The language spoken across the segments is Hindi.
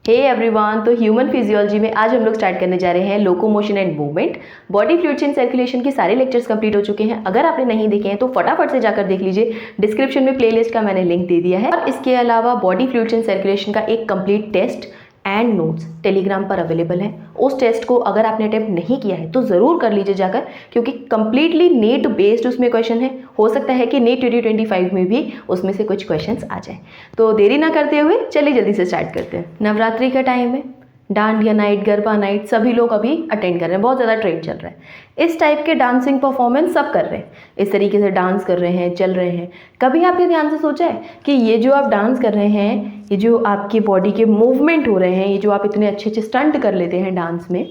हे एवरीवन, तो ह्यूमन फिजियोलॉजी में आज हम लोग स्टार्ट करने जा रहे हैं locomotion and movement. Body fluids and circulation के सारे लेक्चर्स कंप्लीट हो चुके हैं। अगर आपने नहीं देखे हैं तो फटाफट से जाकर देख लीजिए, डिस्क्रिप्शन में प्लेलिस्ट का मैंने लिंक दे दिया है। और इसके अलावा बॉडी फ्लूइड्स एंड सर्कुलेशन का एक complete test and notes Telegram पर अवेलेबल है। उस टेस्ट को अगर आपने अटेम्प्ट नहीं किया है तो ज़रूर कर लीजिए जाकर, क्योंकि कंप्लीटली नीट बेस्ड उसमें क्वेश्चन है। हो सकता है कि नीट 2025 में भी उसमें से कुछ क्वेश्चंस आ जाए। तो देरी ना करते हुए चलिए जल्दी से स्टार्ट करते हैं। नवरात्रि का टाइम है, डांडिया नाइट, गरबा नाइट सभी लोग अभी अटेंड कर रहे हैं, बहुत ज़्यादा ट्रेंड चल रहा है। इस टाइप के डांसिंग परफॉर्मेंस सब कर रहे हैं, इस तरीके से डांस कर रहे हैं, चल रहे हैं। कभी आपने ध्यान से सोचा है कि ये जो आप डांस कर रहे हैं, ये जो आपकी बॉडी के मूवमेंट हो रहे हैं, ये जो आप इतने अच्छे अच्छे स्टंट कर लेते हैं डांस में,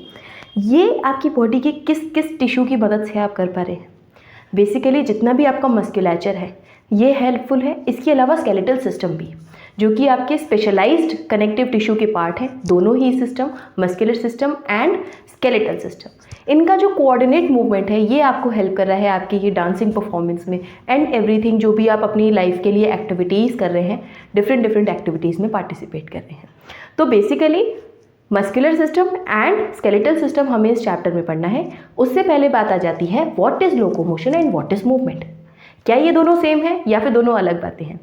ये आपकी बॉडी के किस किस टिश्यू की मदद से आप कर पा रहे हैं? बेसिकली जितना भी आपका मस्कुलेचर है ये हेल्पफुल है। इसके अलावा स्केलेटल सिस्टम भी, जो कि आपके स्पेशलाइज्ड कनेक्टिव टिश्यू के पार्ट हैं, दोनों ही system, muscular system and skeletal system, इनका जो कोऑर्डिनेट मूवमेंट है ये आपको हेल्प कर रहा है आपकी ये डांसिंग परफॉर्मेंस में एंड एवरीथिंग। जो भी आप अपनी लाइफ के लिए एक्टिविटीज़ कर रहे हैं, डिफरेंट डिफरेंट एक्टिविटीज़ में पार्टिसिपेट कर रहे हैं। तो basically muscular system and skeletal system हमें इस चैप्टर में पढ़ना है। उससे पहले बात आ जाती है what is locomotion and what is movement. क्या ये दोनों सेम है या फिर दोनों अलग बातें हैं?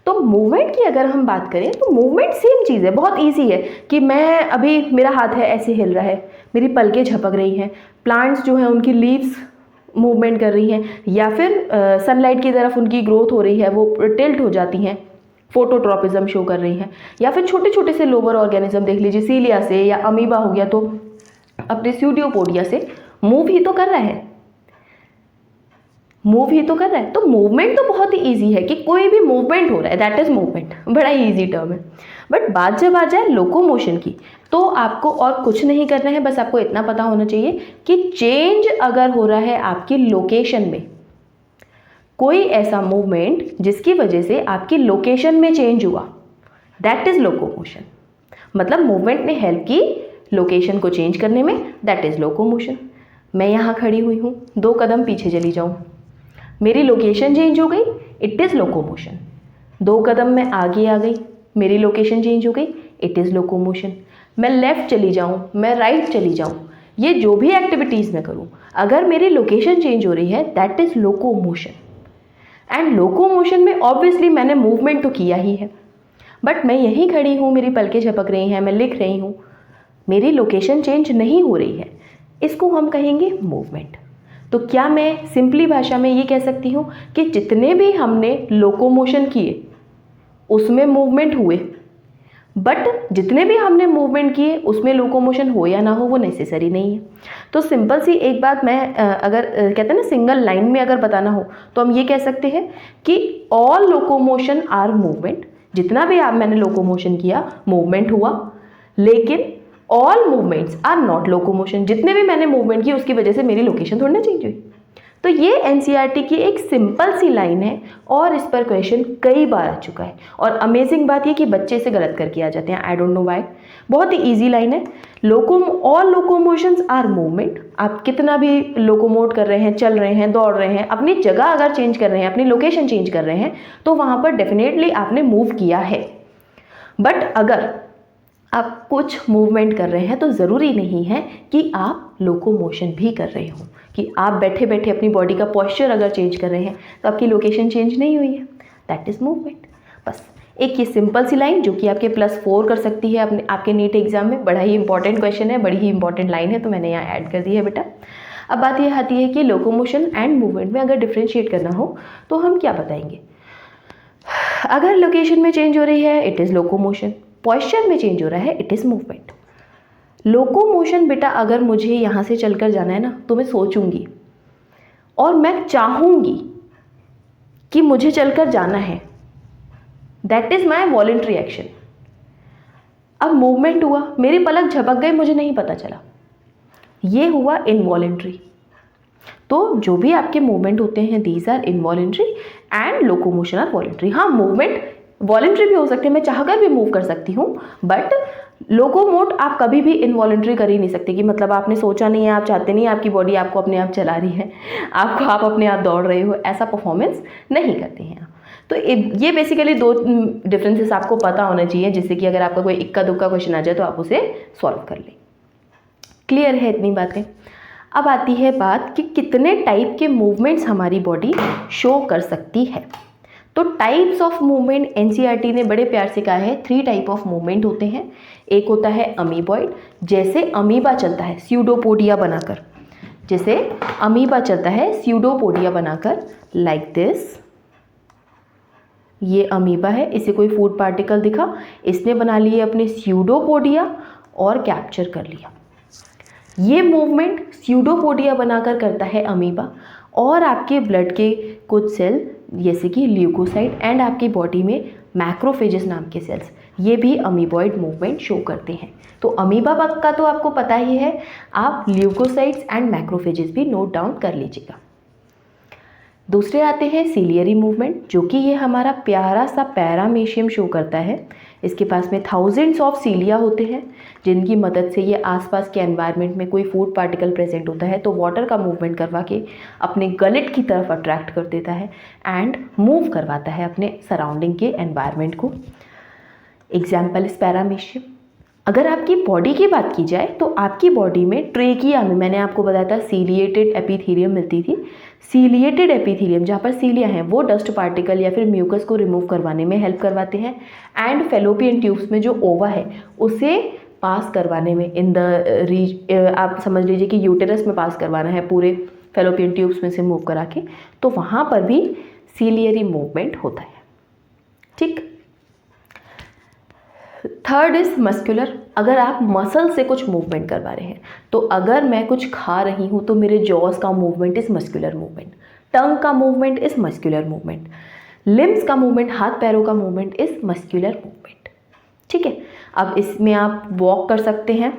तो मूवमेंट की अगर हम बात करें तो मूवमेंट सेम चीज़ है, बहुत इजी है कि मैं अभी मेरा हाथ है ऐसे हिल रहा है, मेरी पलकें झपक रही हैं, प्लांट्स जो हैं उनकी लीव्स मूवमेंट कर रही हैं, या फिर सनलाइट की तरफ उनकी ग्रोथ हो रही है, वो टिल्ट हो जाती हैं, फोटोट्रॉपिज्म शो कर रही हैं, या फिर छोटे छोटे से लोअर ऑर्गेनिज्म देख लीजिए, सीलिया से या अमीबा हो गया तो अपने स्यूडोपोडिया से मूव ही तो कर रहा है, मूव ही तो कर रहा है। तो मूवमेंट तो बहुत ही ईजी है कि कोई भी मूवमेंट हो रहा है, दैट इज मूवमेंट, बड़ा ही ईजी टर्म है। बट बात जब आ जाए लोकोमोशन की तो आपको और कुछ नहीं करना है, बस आपको इतना पता होना चाहिए कि चेंज अगर हो रहा है आपकी लोकेशन में, कोई ऐसा मूवमेंट जिसकी वजह से आपकी लोकेशन में चेंज हुआ, दैट इज लोकोमोशन। मतलब मूवमेंट ने हेल्प की लोकेशन को चेंज करने में, दैट इज लोकोमोशन। मैं यहाँ खड़ी हुई हूँ, 2 कदम पीछे चली जाऊँ, मेरी लोकेशन चेंज हो गई, इट इज़ लोकोमोशन। 2 कदम मैं आगे आ गई, मेरी लोकेशन चेंज हो गई, इट इज़ लोकोमोशन। मैं लेफ़्ट चली जाऊँ, मैं राइट चली जाऊँ, ये जो भी एक्टिविटीज़ मैं करूँ, अगर मेरी लोकेशन चेंज हो रही है, that is locomotion. And locomotion में ऑब्वियसली मैंने मूवमेंट तो किया ही है, बट मैं यहीं खड़ी हूँ, मेरी पलकें झपक रही हैं, मैं लिख रही हूँ, मेरी लोकेशन चेंज नहीं हो रही है, इसको हम कहेंगे मूवमेंट। तो क्या मैं सिंपली भाषा में ये कह सकती हूँ कि जितने भी हमने लोकोमोशन किए उसमें मूवमेंट हुए, बट जितने भी हमने मूवमेंट किए उसमें लोकोमोशन हो या ना हो वो नेसेसरी नहीं है। तो सिंपल सी एक बात मैं अगर कहते हैं ना सिंगल लाइन में अगर बताना हो तो हम ये कह सकते हैं कि ऑल लोकोमोशन आर मूवमेंट। जितना भी मैंने लोकोमोशन किया मूवमेंट हुआ, लेकिन all movements are not locomotion. जितने भी मैंने मूवमेंट की उसकी वजह से मेरी लोकेशन थोड़ी ना चेंज हुई। तो ये एनसीईआरटी की एक सिंपल सी लाइन है और इस पर क्वेश्चन कई बार आ चुका है। और अमेजिंग बात ये कि बच्चे इसे गलत करके आ जाते हैं, आई डोंट नो व्हाई। बहुत ही ईजी लाइन है, ऑल लोकोमोशंस आर मूवमेंट। आप कितना भी लोकोमोट कर रहे हैं, चल रहे हैं, दौड़ रहे हैं, अपनी जगह अगर चेंज कर रहे हैं, अपनी लोकेशन चेंज कर रहे हैं, तो वहाँ पर डेफिनेटली आपने मूव किया है। बट अगर आप कुछ मूवमेंट कर रहे हैं तो ज़रूरी नहीं है कि आप लोकोमोशन भी कर रहे हो, कि आप बैठे बैठे अपनी बॉडी का पोस्चर अगर चेंज कर रहे हैं तो आपकी लोकेशन चेंज नहीं हुई है, दैट इज़ मूवमेंट। बस एक ये सिंपल सी लाइन जो कि आपके +4 कर सकती है अपने आपके नीट एग्जाम में। बड़ा ही इंपॉर्टेंट क्वेश्चन है, बड़ी ही इंपॉर्टेंट लाइन है, तो मैंने यहाँ ऐड कर दी है बेटा। अब बात यह आती है कि लोकोमोशन एंड मूवमेंट में अगर डिफ्रेंशिएट करना हो तो हम क्या बताएंगे? अगर लोकेशन में चेंज हो रही है इट इज़ लोकोमोशन, पोस्चर में चेंज हो रहा है इट इज़ मूवमेंट। लोकोमोशन बेटा अगर मुझे यहाँ से चलकर जाना है ना तो मैं सोचूंगी और मैं चाहूँगी कि मुझे चलकर जाना है, that is my voluntary action. अब मूवमेंट हुआ, मेरी पलक झपक गई, मुझे नहीं पता चला, ये हुआ इनवॉलंटरी। तो जो भी आपके मूवमेंट होते हैं these are involuntary and locomotion are voluntary. हाँ, मूवमेंट वॉलंटरी भी हो सकते हैं, मैं चाहकर भी मूव कर सकती हूँ, बट लोकोमोट आप कभी भी इनवॉलंटरी कर ही नहीं सकते कि मतलब आपने सोचा नहीं है, आप चाहते नहीं, आपकी बॉडी आपको अपने आप चला रही है, आप अपने आप दौड़ रहे हो, ऐसा परफॉर्मेंस नहीं करते हैं। तो ये बेसिकली दो डिफरेंसेस आपको पता होना चाहिए, जिससे कि अगर आपका कोई इक्का दुक्का क्वेश्चन आ जाए तो आप उसे सॉल्व कर लें। क्लियर है इतनी बातें? अब आती है बात कि कितने टाइप के मूवमेंट्स हमारी बॉडी शो कर सकती है। तो टाइप्स ऑफ मूवमेंट एनसीईआरटी ने बड़े प्यार से कहा है 3 टाइप ऑफ मूवमेंट होते हैं। एक होता है अमीबॉइड, जैसे अमीबा चलता है स्यूडोपोडिया बनाकर, जैसे अमीबा चलता है स्यूडोपोडिया बनाकर लाइक दिस। ये अमीबा है, इसे कोई फूड पार्टिकल दिखा, इसने बना लिए अपने स्यूडोपोडिया और कैप्चर कर लिया। ये मूवमेंट स्यूडोपोडिया बनाकर करता है अमीबा, और आपके ब्लड के कुछ सेल जैसे कि ल्यूकोसाइट एंड आपकी बॉडी में मैक्रोफेजेस नाम के सेल्स, ये भी अमीबॉइड मूवमेंट शो करते हैं। तो अमीबा बग का तो आपको पता ही है, आप ल्यूकोसाइट्स एंड मैक्रोफेजेस भी नोट डाउन कर लीजिएगा। दूसरे आते हैं सीलियरी मूवमेंट, जो कि ये हमारा प्यारा सा पैरामीशियम शो करता है। इसके पास में थाउजेंड्स ऑफ सीलिया होते हैं, जिनकी मदद से ये आसपास के एनवायरनमेंट में कोई फूड पार्टिकल प्रेजेंट होता है तो वाटर का मूवमेंट करवा के अपने गलेट की तरफ अट्रैक्ट कर देता है एंड मूव करवाता है अपने सराउंडिंग के एनवायरनमेंट को। एग्जाम्पल इस पैरामीशियम। अगर आपकी बॉडी की बात की जाए तो आपकी बॉडी में ट्रेकिया में, मैंने आपको बताया था सीलिएटेड एपिथेलियम मिलती थी। सीलिएटेड एपिथेलियम जहाँ पर सीलिया है वो डस्ट पार्टिकल या फिर म्यूकस को रिमूव करवाने में हेल्प करवाते हैं, एंड फेलोपियन ट्यूब्स में जो ओवा है उसे पास करवाने में इन द आप समझ लीजिए कि यूटेरस में पास करवाना है पूरे फेलोपियन ट्यूब्स में से मूव करा के, तो वहाँ पर भी सीलियरी मूवमेंट होता है। ठीक। Third is muscular. अगर आप मसल से कुछ मूवमेंट करवा रहे हैं, तो अगर मैं कुछ खा रही हूँ तो मेरे जॉस का मूवमेंट इज मस्कुलर मूवमेंट, टंग का movement is muscular movement, limbs का मूवमेंट, हाथ पैरों का मूवमेंट इज मस्कुलर मूवमेंट। ठीक है। अब इसमें आप वॉक कर सकते हैं,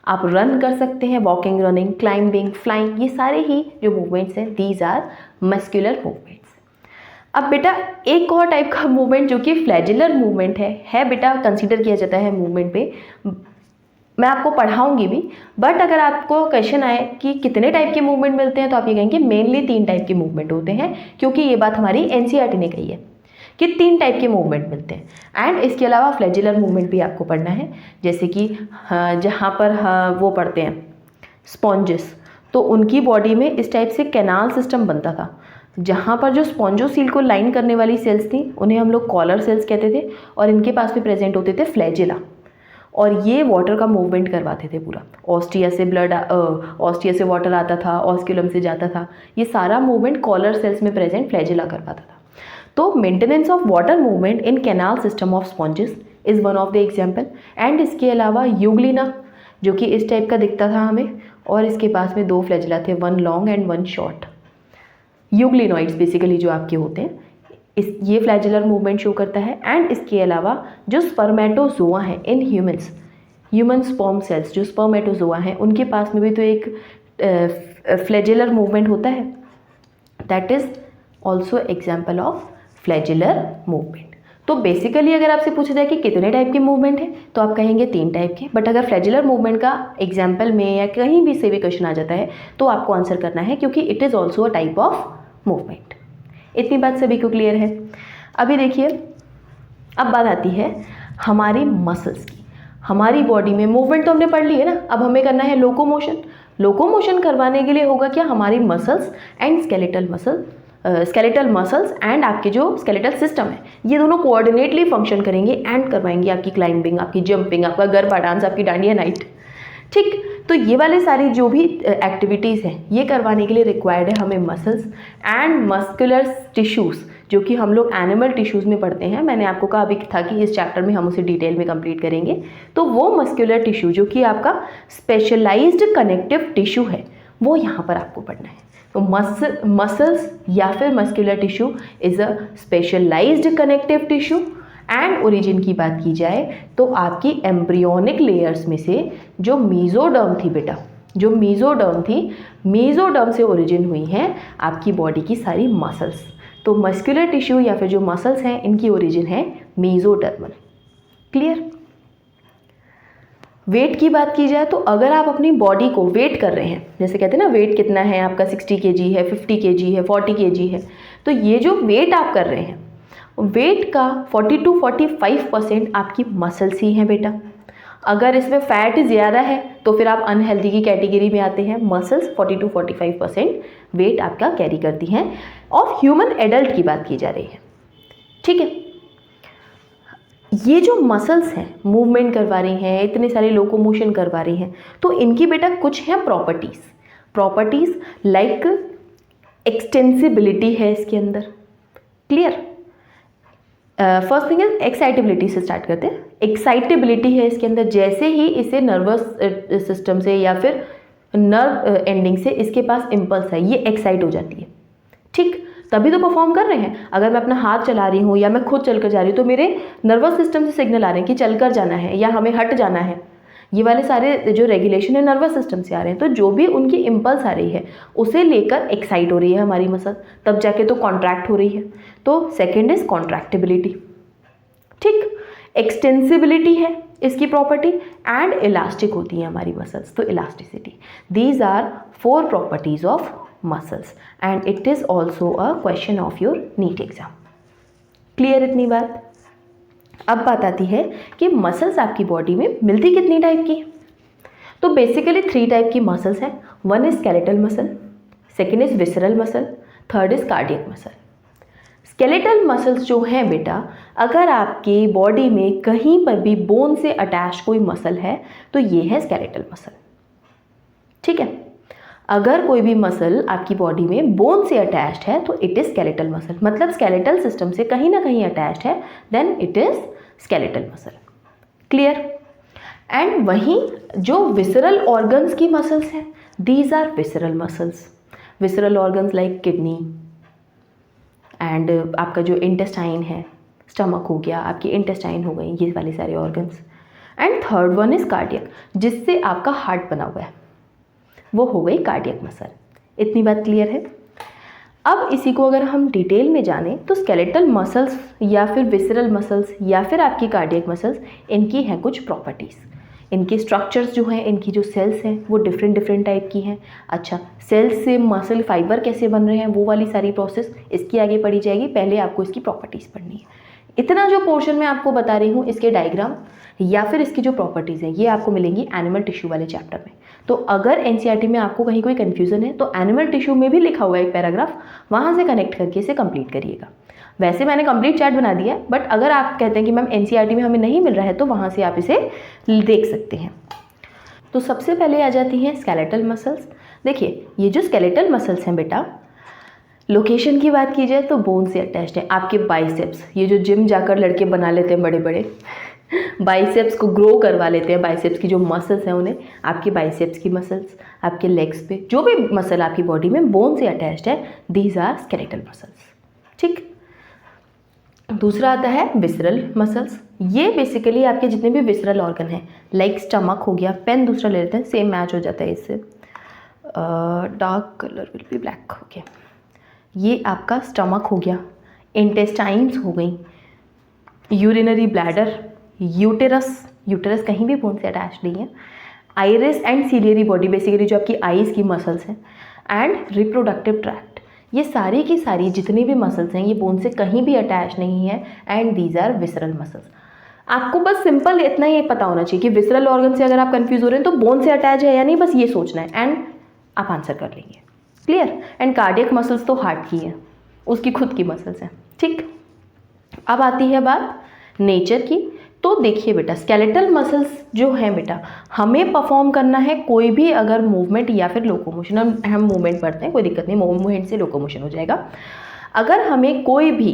आप रन कर सकते हैं, वॉकिंग, रनिंग, क्लाइंबिंग, फ्लाइंग, ये सारे ही जो मूवमेंट्स हैं दीज आर मस्कुलर मूवमेंट्स। अब बेटा एक और टाइप का मूवमेंट जो कि फ्लैजिलर मूवमेंट है बेटा कंसीडर किया जाता है मूवमेंट पे, मैं आपको पढ़ाऊंगी भी, बट अगर आपको क्वेश्चन आए कि कितने टाइप के मूवमेंट मिलते हैं तो आप ये कहेंगे मेनली 3 टाइप के मूवमेंट होते हैं, क्योंकि ये बात हमारी एनसीईआरटी ने कही है कि 3 टाइप के मूवमेंट मिलते हैं। एंड इसके अलावा फ्लैजिलर मूवमेंट भी आपको पढ़ना है, जैसे कि जहाँ पर वो पढ़ते हैं स्पॉन्जेस, तो उनकी बॉडी में इस टाइप से कैनाल सिस्टम बनता था, जहाँ पर जो स्पॉन्जोसील को लाइन करने वाली सेल्स थी उन्हें हम लोग कॉलर सेल्स कहते थे, और इनके पास भी प्रेजेंट होते थे फ्लैजिला, और ये वाटर का मूवमेंट करवाते थे पूरा। ऑस्टिया से वाटर आता था, ऑस्क्यूलम से जाता था, ये सारा मूवमेंट कॉलर सेल्स में प्रेजेंट फ्लैजिला करवाता था। तो maintenance of water movement in canal system of sponges is one of the example. And इसके अलावा यूग्लिना, जो कि इस टाइप का दिखता था हमें, और इसके पास में 2 फ्लैजिला थे, 1 long and 1 short. Euglenoids basically जो आपके होते हैं, ये फ्लैजिलर मूवमेंट शो करता है। एंड इसके अलावा जो स्पर्मेटोजोआ हैं इन ह्यूमन स्पर्म सेल्स, जो स्पर्मेटोजोआ हैं उनके पास में भी तो एक फ्लैजिलर मूवमेंट होता है, that is also example of flagellar movement. तो बेसिकली अगर आपसे पूछा जाए कि कितने टाइप के मूवमेंट हैं तो आप कहेंगे 3 टाइप के, बट अगर फ्लैजिलर मूवमेंट का एग्जाम्पल में या कहीं भी से भी क्वेश्चन आ जाता है तो आपको आंसर करना है, क्योंकि it is also a type of movement. इतनी बात सभी को क्लियर है? अभी देखिए, अब बात आती है हमारी मसल्स की। हमारी बॉडी में मूवमेंट तो हमने पढ़ ली है ना, अब हमें करना है लोकोमोशन। लोकोमोशन करवाने के लिए होगा क्या, हमारी muscles and skeletal muscles and आपके जो स्केलेटल सिस्टम है ये दोनों कोऑर्डिनेटली फंक्शन करेंगे एंड करवाएंगे आपकी क्लाइंबिंग, आपकी जंपिंग, आपका गरबा डांस, आपकी डांडिया नाइट। ठीक। तो ये वाले सारी जो भी एक्टिविटीज़ हैं ये करवाने के लिए रिक्वायर्ड है हमें मसल्स एंड मस्कुलर टिश्यूज़, जो कि हम लोग एनिमल टिश्यूज़ में पढ़ते हैं। मैंने आपको कहा अभी था कि इस चैप्टर में हम उसे डिटेल में कंप्लीट करेंगे। तो वो मस्कुलर टिश्यू जो कि आपका स्पेशलाइज्ड कनेक्टिव टिश्यू है वो यहाँ पर आपको पढ़ना है। तो मसल्स या फिर muscular tissue is a specialised connective tissue. And origin की बात की जाए तो आपकी एम्ब्रियोनिक लेयर्स में से जो मीजोडर्म थी बेटा, जो मीजोडर्म थी, मीजोडर्म से ओरिजिन हुई हैं आपकी बॉडी की सारी मसल्स। तो मस्कुलर टिश्यू या फिर जो मसल्स हैं इनकी ओरिजिन है मीजोडर्मल। क्लियर? वेट की बात की जाए तो अगर आप अपनी बॉडी को वेट कर रहे हैं, जैसे कहते हैं ना वेट कितना है आपका, 60 kg है, 50 kg है, 40 kg है, तो ये जो वेट आप कर रहे हैं वेट का 40 to 45% आपकी मसल्स ही हैं बेटा। अगर इसमें फैट ज़्यादा है तो फिर आप अनहेल्दी की कैटेगरी में आते हैं। मसल्स 40 to 45% वेट आपका कैरी करती हैं। ऑफ ह्यूमन एडल्ट की बात की जा रही है, ठीक है। ये जो मसल्स हैं मूवमेंट करवा रही हैं, इतने सारे लोकोमोशन करवा रही हैं, तो इनकी बेटा कुछ हैं प्रॉपर्टीज़ लाइक एक्सटेंसिबिलिटी है इसके अंदर, clear. First thing is excitability से स्टार्ट करते हैं। एक्साइटेबिलिटी है इसके अंदर, जैसे ही इसे नर्वस सिस्टम से या फिर नर्व एंडिंग से इसके पास इम्पल्स है, ये एक्साइट हो जाती है, ठीक, तभी तो परफॉर्म कर रहे हैं। अगर मैं अपना हाथ चला रही हूँ या मैं खुद चलकर जा रही हूँ तो मेरे नर्वस सिस्टम से सिग्नल आ रहे हैं कि चलकर जाना है या हमें हट जाना है। ये वाले सारे जो रेगुलेशन है नर्वस सिस्टम से आ रहे हैं। तो जो भी उनकी इम्पल्स आ रही है उसे लेकर एक्साइट हो रही है हमारी मसल, तब जाके तो कॉन्ट्रैक्ट हो रही है। तो सेकेंड इज कॉन्ट्रैक्टिबिलिटी, ठीक। एक्सटेंसिबिलिटी है इसकी प्रॉपर्टी एंड इलास्टिक होती है हमारी मसल्स, तो elasticity. These are 4 properties of muscles and it is also a question of your NEET exam. Clear इतनी बात। अब बात आती है कि मसल्स आपकी बॉडी में मिलती कितनी टाइप की। तो बेसिकली 3 टाइप की मसल्स हैं। One is skeletal muscle, second is visceral muscle, third is cardiac muscle. Skeletal muscles जो हैं बेटा, अगर आपकी बॉडी में कहीं पर भी बोन से अटैच कोई मसल है तो ये है स्केलेटल मसल, ठीक है। अगर कोई भी मसल आपकी बॉडी में बोन से अटैच्ड है तो इट इज़ स्केलेटल मसल, मतलब स्केलेटल सिस्टम से कहीं ना कहीं अटैच्ड है, then it is skeletal muscle, clear. And वहीं जो विसरल ऑर्गन्स की मसल्स हैं, these are visceral muscles. Visceral organs like kidney and आपका जो इंटेस्टाइन है, स्टमक हो गया, आपकी इंटेस्टाइन हो गई, ये वाले सारे organs. And third one is cardiac, जिससे आपका हार्ट बना हुआ है, वो हो गई कार्डियक मसल। इतनी बात क्लियर है। अब इसी को अगर हम डिटेल में जानें तो स्केलेटल मसल्स या फिर विसरल मसल्स या फिर आपकी कार्डियक मसल्स, इनकी हैं कुछ प्रॉपर्टीज़। इनके स्ट्रक्चर्स जो हैं, इनकी जो सेल्स हैं वो डिफरेंट टाइप की हैं। अच्छा, सेल्स से मसल फाइबर कैसे बन रहे हैं, वो वाली सारी प्रोसेस इसकी आगे पढ़ी जाएगी। पहले आपको इसकी प्रॉपर्टीज़ पढ़नी है। इतना जो पोर्शन मैं आपको बता रही हूँ, इसके डायग्राम या फिर इसकी जो प्रॉपर्टीज़ हैं, ये आपको मिलेंगी एनिमल टिश्यू वाले चैप्टर में। तो अगर एनसीईआरटी में आपको कहीं कोई कन्फ्यूज़न है तो एनिमल टिश्यू में भी लिखा हुआ है एक पैराग्राफ, वहाँ से कनेक्ट करके इसे कंप्लीट करिएगा। वैसे मैंने कंप्लीट चैट बना दिया है, बट अगर आप कहते हैं कि मैम एनसीईआरटी में हमें नहीं मिल रहा है तो वहाँ से आप इसे देख सकते हैं। तो सबसे पहले आ जाती हैं स्केलेटल मसल्स। देखिए, ये जो स्केलेटल मसल्स हैं बेटा, लोकेशन की बात की जाए तो बोन से अटैच्ड है। आपके बाइसेप्स, ये जो जिम जाकर लड़के बना लेते हैं बड़े बड़े, बाइसेप्स को ग्रो करवा लेते हैं, बाइसेप्स की जो मसल्स हैं उन्हें, आपके बाइसेप्स की मसल्स, आपके लेग्स पे जो भी मसल आपकी बॉडी में बोन से अटैच्ड है, दीज आर स्केलेटल मसल्स, ठीक। दूसरा आता है विसरल मसल्स। ये बेसिकली आपके जितने भी विसरल ऑर्गन हैं, लाइक स्टमक हो गया, पेन दूसरा ले लेते हैं, सेम मैच हो जाता है इससे, dark colour will be black, okay. ये आपका स्टमक हो गया, इंटेस्टाइन्स हो गई, यूरिनरी ब्लैडर, यूटेरस कहीं भी बोन से अटैच नहीं है, iris and ciliary body, basically जो आपकी आईज की मसल्स हैं, एंड रिप्रोडक्टिव ट्रैक्ट। ये सारी की सारी जितनी भी मसल्स हैं ये बोन से कहीं भी अटैच नहीं है, and these are visceral muscles. आपको बस सिंपल इतना ही पता होना चाहिए कि विसरल ऑर्गन से अगर आप कंफ्यूज हो रहे हैं तो बोन से अटैच है या नहीं, बस ये सोचना है एंड आप आंसर कर लेंगे, क्लियर। एंड कार्डियक मसल्स तो हार्ट की है, उसकी खुद की मसल्स हैं, ठीक। अब आती है बात नेचर की। तो देखिए बेटा, स्केलेटल मसल्स जो हैं बेटा, हमें परफॉर्म करना है कोई भी अगर मूवमेंट या फिर लोकोमोशन, हम मूवमेंट पढ़ते हैं, कोई दिक्कत नहीं, मूवमेंट से लोकोमोशन हो जाएगा। अगर हमें कोई भी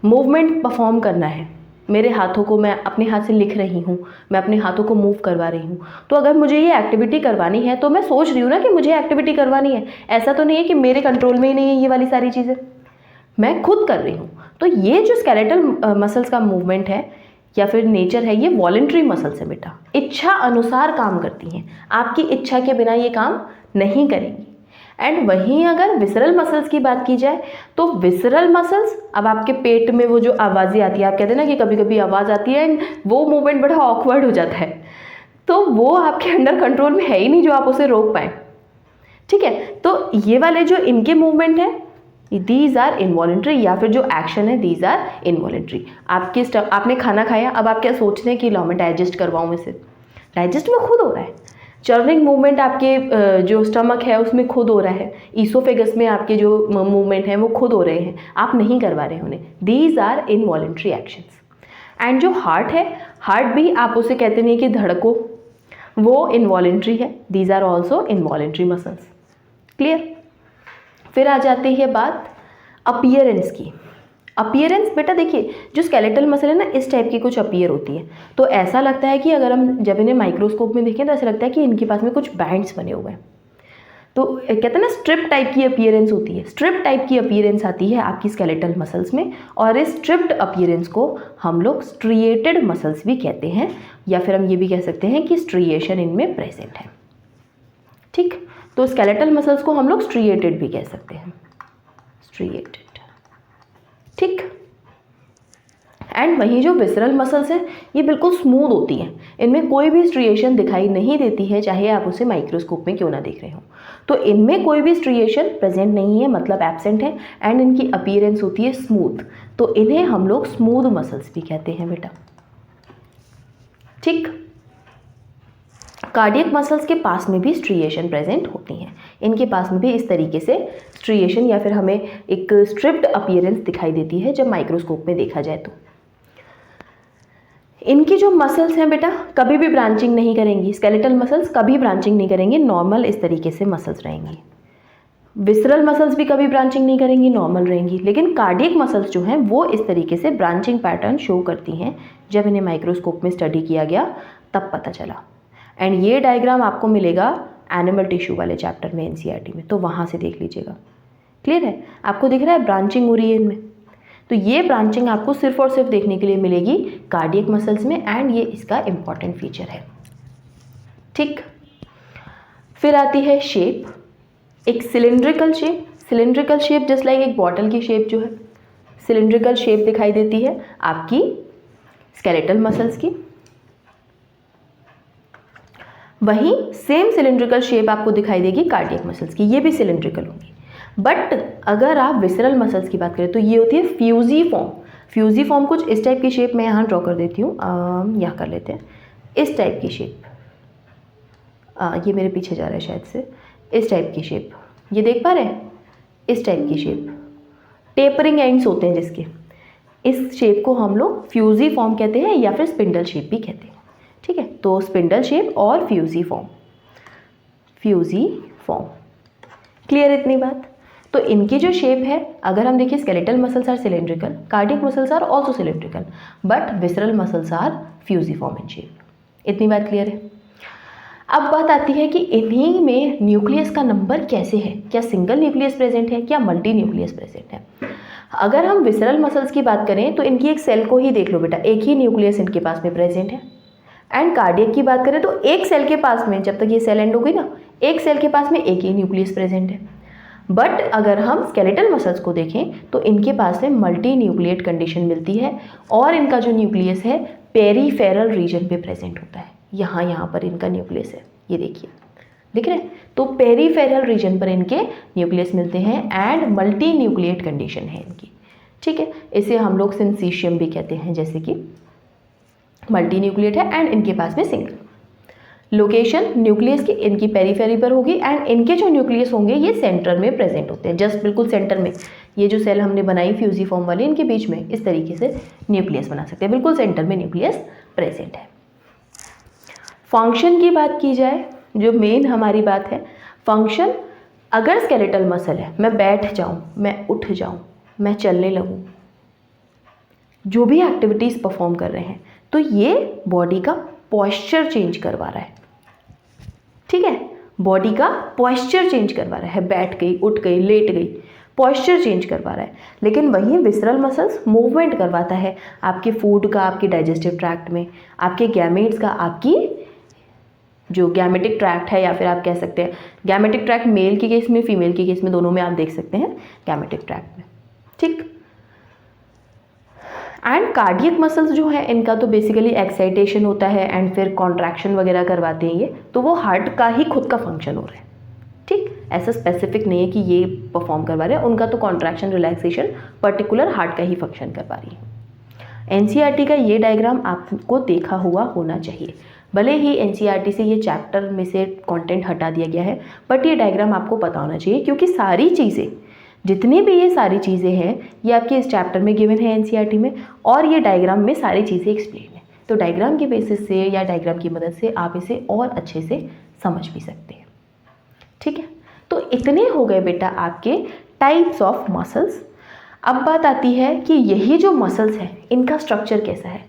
मूवमेंट परफॉर्म करना है, मेरे हाथों को, मैं अपने हाथ से लिख रही हूँ, मैं अपने हाथों को मूव करवा रही हूँ, तो अगर मुझे ये एक्टिविटी करवानी है तो मैं सोच रही हूँ ना कि मुझे एक्टिविटी करवानी है। ऐसा तो नहीं है कि मेरे कंट्रोल में ही नहीं है ये वाली सारी चीज़ें, मैं खुद कर रही हूँ। तो ये जो स्केलेटल मसल्स का मूवमेंट है या फिर नेचर है, ये वॉलंटरी मसल्स है बेटा, इच्छा अनुसार काम करती हैं, आपकी इच्छा के बिना ये काम नहीं करेंगी। एंड वहीं अगर विसरल मसल्स की बात की जाए तो विसरल मसल्स, अब आपके पेट में वो जो आवाज़ें आती है, आप कहते हैं ना कि कभी कभी आवाज़ आती है एंड वो मूवमेंट बड़ा ऑकवर्ड हो जाता है, तो वो आपके अंडर कंट्रोल में है ही नहीं जो आप उसे रोक पाएँ, ठीक है। तो ये वाले जो इनके मूवमेंट हैं दीज आर इनवॉलेंट्री, या फिर जो एक्शन है दीज आर इनवॉलेंट्री। आपने खाना खाया, अब आप क्या सोच रहे हैं कि लो मैं डाइजेस्ट करवाऊँ इसे, डाइजेस्ट में खुद हो रहा है। चर्निंग मूवमेंट आपके जो स्टमक है उसमें खुद हो रहा है, ईसोफेगस में आपके जो मूवमेंट हैं वो खुद हो रहे हैं, आप नहीं करवा रहे हैं उन्हें। These are involuntary actions. And जो हार्ट है, हार्ट भी आप उसे कहते नहीं कि धड़को, वो इनवॉलेंट्री है। These are also involuntary muscles. Clear. फिर आ जाती है बात अपीयरेंस की। अपीयरेंस बेटा देखिए, जो स्केलेटल मसल है ना, इस टाइप की कुछ अपीयर होती है। तो ऐसा लगता है कि अगर हम जब इन्हें माइक्रोस्कोप में देखें तो ऐसा लगता है कि इनके पास में कुछ बैंड्स बने हुए हैं। तो कहते हैं ना स्ट्रिप टाइप की अपीयरेंस होती है, स्ट्रिप टाइप की अपीयरेंस आती है आपकी स्केलेटल मसल्स में। और इस स्ट्रिप्ड अपीयरेंस को हम लोग स्ट्रिएटेड मसल्स भी कहते हैं, या फिर हम ये भी कह सकते हैं कि स्ट्रिएशन इनमें प्रेजेंट है। ठीक, तो स्केलेटल मसल्स को हम लोग स्ट्रिएटेड भी कह सकते हैं, स्ट्रिएटेड। ठीक। एंड वहीं जो विसरल मसल्स हैं ये बिल्कुल स्मूथ होती हैं, इनमें कोई भी स्ट्रिएशन दिखाई नहीं देती है, चाहे आप उसे माइक्रोस्कोप में क्यों ना देख रहे हो। तो इनमें कोई भी स्ट्रिएशन प्रेजेंट नहीं है, मतलब एब्सेंट है। एंड इनकी अपीयरेंस होती है स्मूथ, तो इन्हें हम लोग स्मूथ मसल्स भी कहते हैं बेटा। ठीक। कार्डियक मसल्स के पास में भी स्ट्रिएशन प्रेजेंट होती हैं, इनके पास में भी इस तरीके से स्ट्रिएशन या फिर हमें एक स्ट्रिप्ड अपीयरेंस दिखाई देती है जब माइक्रोस्कोप में देखा जाए। तो इनकी जो मसल्स हैं बेटा कभी भी ब्रांचिंग नहीं करेंगी, स्केलेटल मसल्स कभी ब्रांचिंग नहीं करेंगी, नॉर्मल इस तरीके से मसल्स रहेंगी। विसरल मसल्स भी कभी ब्रांचिंग नहीं करेंगी, नॉर्मल रहेंगी। लेकिन कार्डियक मसल्स जो हैं वो इस तरीके से ब्रांचिंग पैटर्न शो करती हैं। जब इन्हें माइक्रोस्कोप में स्टडी किया गया तब पता चला। एंड ये डायग्राम आपको मिलेगा एनिमल टिश्यू वाले चैप्टर में एनसीईआरटी में, तो वहाँ से देख लीजिएगा। क्लियर है, आपको दिख रहा है ब्रांचिंग हो रही है इनमें। तो ये ब्रांचिंग आपको सिर्फ और सिर्फ देखने के लिए मिलेगी कार्डियक मसल्स में, एंड ये इसका इंपॉर्टेंट फीचर है। ठीक। फिर आती है शेप, एक cylindrical shape. Cylindrical shape just like एक बॉटल की शेप जो है, सिलिंड्रिकल शेप दिखाई देती है आपकी स्केलेटल मसल्स की। वहीं सेम सिलिंड्रिकल शेप आपको दिखाई देगी कार्डियक मसल्स की, ये भी सिलिंड्रिकल होंगी। बट अगर आप विसरल मसल्स की बात करें तो ये होती है फ्यूजीफॉर्म। फ्यूजीफॉर्म कुछ इस टाइप की शेप मैं यहाँ ड्रॉ कर देती हूँ, यहाँ कर लेते हैं इस टाइप की शेप। ये मेरे पीछे जा रहा है शायद से, इस टाइप की शेप, ये देख पा रहे हैं, इस टाइप की शेप, टेपरिंग एंड्स होते हैं जिसके, इस शेप को हम लोग फ्यूजीफॉर्म कहते हैं या फिर स्पिंडल शेप भी कहते हैं। ठीक है, तो स्पिंडल शेप और फ्यूजीफॉर्म, फ्यूजीफॉर्म। क्लियर इतनी बात। तो इनकी जो शेप है, अगर हम देखिए skeletal muscles are cylindrical, cardiac muscles are also cylindrical, but visceral muscles are fusiform in shape. इतनी बात क्लियर है। अब बात आती है कि इन्हीं में न्यूक्लियस का नंबर कैसे है, क्या सिंगल न्यूक्लियस प्रेजेंट है, क्या मल्टी न्यूक्लियस प्रेजेंट है। अगर हम विसरल मसल्स की बात करें तो इनकी एक सेल को ही देख लो बेटा, एक ही न्यूक्लियस इनके पास में प्रेजेंट है। एंड कार्डियक की बात करें तो एक सेल के पास में, जब तक ये सेल एंड हो गई ना, एक सेल के पास में एक ही न्यूक्लियस प्रेजेंट है। बट अगर हम स्केलेटल मसल्स को देखें तो इनके पास में मल्टी न्यूक्लिएट कंडीशन मिलती है, और इनका जो न्यूक्लियस है पेरीफेरल रीजन पे प्रेजेंट होता है। यहाँ पर इनका न्यूक्लियस है, ये देखिए, दिख रहे हैं। तो पेरीफेरल रीजन पर इनके न्यूक्लियस मिलते हैं एंड मल्टी न्यूक्लिएट कंडीशन है इनकी। ठीक है, इसे हम लोग सिंसीशियम भी कहते हैं, जैसे कि मल्टी न्यूक्लिएट है एंड इनके पास में सिंगल। लोकेशन न्यूक्लियस की इनकी पेरीफेरी पर होगी, एंड इनके जो न्यूक्लियस होंगे ये सेंटर में प्रेजेंट होते हैं, जस्ट बिल्कुल सेंटर में। ये जो सेल हमने बनाई फ्यूजीफॉर्म वाली, इनके बीच में इस तरीके से न्यूक्लियस बना सकते हैं, बिल्कुल सेंटर में न्यूक्लियस प्रेजेंट है। फंक्शन की बात की जाए, जो मेन हमारी बात है फंक्शन, अगर स्केलेटल मसल है, मैं बैठ जाऊँ, मैं उठ जाऊँ, मैं चलने लगूँ, जो भी एक्टिविटीज़ परफॉर्म कर रहे हैं, तो ये बॉडी का पॉस्चर चेंज करवा रहा है। ठीक है, बॉडी का पॉस्चर चेंज करवा रहा है, बैठ गई, उठ गई, लेट गई, पॉस्चर चेंज करवा रहा है। लेकिन वहीं विसरल मसल्स मूवमेंट करवाता है आपके फूड का, आपके डाइजेस्टिव ट्रैक्ट में, आपके गैमेट्स का, आपकी जो गैमेटिक ट्रैक्ट है, या फिर आप कह सकते हैं गैमेटिक ट्रैक्ट मेल के केस में, फीमेल के केस में, दोनों में आप देख सकते हैं गैमेटिक ट्रैक्ट में। ठीक। एंड कार्डियक मसल्स जो है इनका तो बेसिकली एक्साइटेशन होता है एंड फिर कॉन्ट्रैक्शन वगैरह करवाते हैं ये, तो वो हार्ट का ही खुद का फंक्शन हो रहा है। ठीक, ऐसा स्पेसिफिक नहीं है कि ये परफॉर्म करवा रहे हैं, उनका तो कॉन्ट्रैक्शन रिलैक्सेशन पर्टिकुलर हार्ट का ही फंक्शन करवा रही है। एनसीईआरटी का ये डायग्राम आपको देखा हुआ होना चाहिए, भले ही एनसीईआरटी से ये चैप्टर में से कंटेंट हटा दिया गया है, बट ये डायग्राम आपको पता होना चाहिए, क्योंकि सारी चीज़ें, जितनी भी ये सारी चीज़ें हैं, ये आपके इस चैप्टर में गिवन है एनसीईआरटी में, और ये डायग्राम में सारी चीज़ें एक्सप्लेन है। तो डायग्राम के बेसिस से या डायग्राम की मदद से आप इसे और अच्छे से समझ भी सकते हैं। ठीक है, तो इतने हो गए बेटा आपके टाइप्स ऑफ मसल्स। अब बात आती है कि यही जो मसल्स हैं इनका स्ट्रक्चर कैसा है।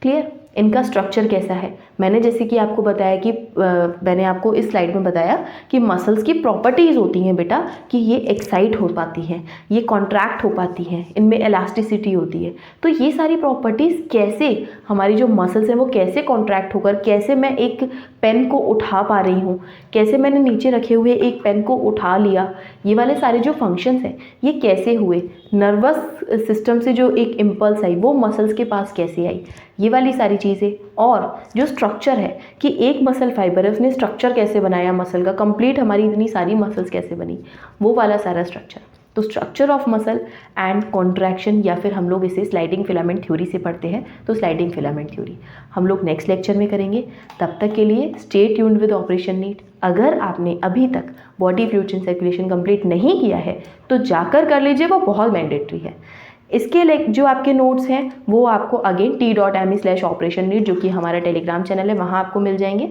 क्लियर, इनका स्ट्रक्चर कैसा है। मैंने जैसे कि आपको बताया कि मैंने आपको इस स्लाइड में बताया कि मसल्स की प्रॉपर्टीज़ होती हैं बेटा, कि ये एक्साइट हो पाती हैं, ये कॉन्ट्रैक्ट हो पाती हैं, इनमें इलास्टिसिटी होती है। तो ये सारी प्रॉपर्टीज़ कैसे हमारी जो मसल्स हैं वो कैसे कॉन्ट्रैक्ट होकर, कैसे मैं एक पेन को उठा पा रही हूँ, कैसे मैंने नीचे रखे हुए एक पेन को उठा लिया, ये वाले सारे जो फंक्शंस हैं ये कैसे हुए, नर्वस सिस्टम से जो एक इम्पल्स आई वो मसल्स के पास कैसे आई, ये वाली सारी चीज़ें, और जो स्ट्रक्चर है कि एक मसल फाइबर है उसने स्ट्रक्चर कैसे बनाया मसल का, कंप्लीट हमारी इतनी सारी मसल्स कैसे बनी, वो वाला सारा स्ट्रक्चर। तो structure of muscle and contraction, या फिर हम लोग इसे स्लाइडिंग फिलामेंट थ्योरी से पढ़ते हैं, तो स्लाइडिंग फिलामेंट थ्योरी हम लोग नेक्स्ट लेक्चर में करेंगे। तब तक के लिए stay tuned with operation NEET. अगर आपने अभी तक body fluids and circulation complete नहीं किया है तो जाकर कर लीजिए, वो बहुत मैंडेटरी है। इसके जो आपके नोट्स हैं वो आपको अगेन t.me/operationneet, जो कि हमारा टेलीग्राम चैनल है, वहाँ आपको मिल जाएंगे।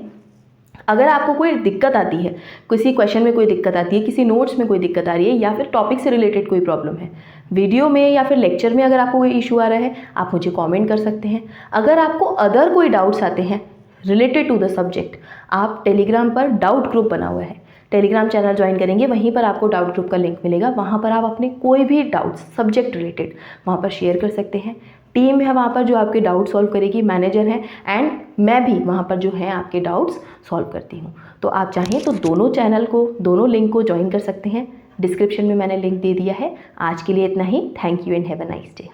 अगर आपको कोई दिक्कत आती है, किसी क्वेश्चन में कोई दिक्कत आती है, किसी नोट्स में कोई दिक्कत आ रही है, या फिर टॉपिक से रिलेटेड कोई प्रॉब्लम है, वीडियो में या फिर लेक्चर में अगर आपको कोई इशू आ रहा है, आप मुझे कमेंट कर सकते हैं। अगर आपको अदर कोई डाउट्स आते हैं रिलेटेड टू द सब्जेक्ट, आप टेलीग्राम पर डाउट ग्रुप बना हुआ है, टेलीग्राम चैनल ज्वाइन करेंगे, वहीं पर आपको डाउट ग्रुप का लिंक मिलेगा, वहाँ पर आप अपने कोई भी डाउट्स सब्जेक्ट रिलेटेड वहाँ पर शेयर कर सकते हैं। टीम है वहाँ पर जो आपके डाउट सॉल्व करेगी, मैनेजर है, एंड मैं भी वहाँ पर जो है आपके डाउट्स सॉल्व करती हूँ। तो आप चाहें तो दोनों चैनल को, दोनों लिंक को ज्वाइन कर सकते हैं। डिस्क्रिप्शन में मैंने लिंक दे दिया है। आज के लिए इतना ही। Thank you and have a nice day.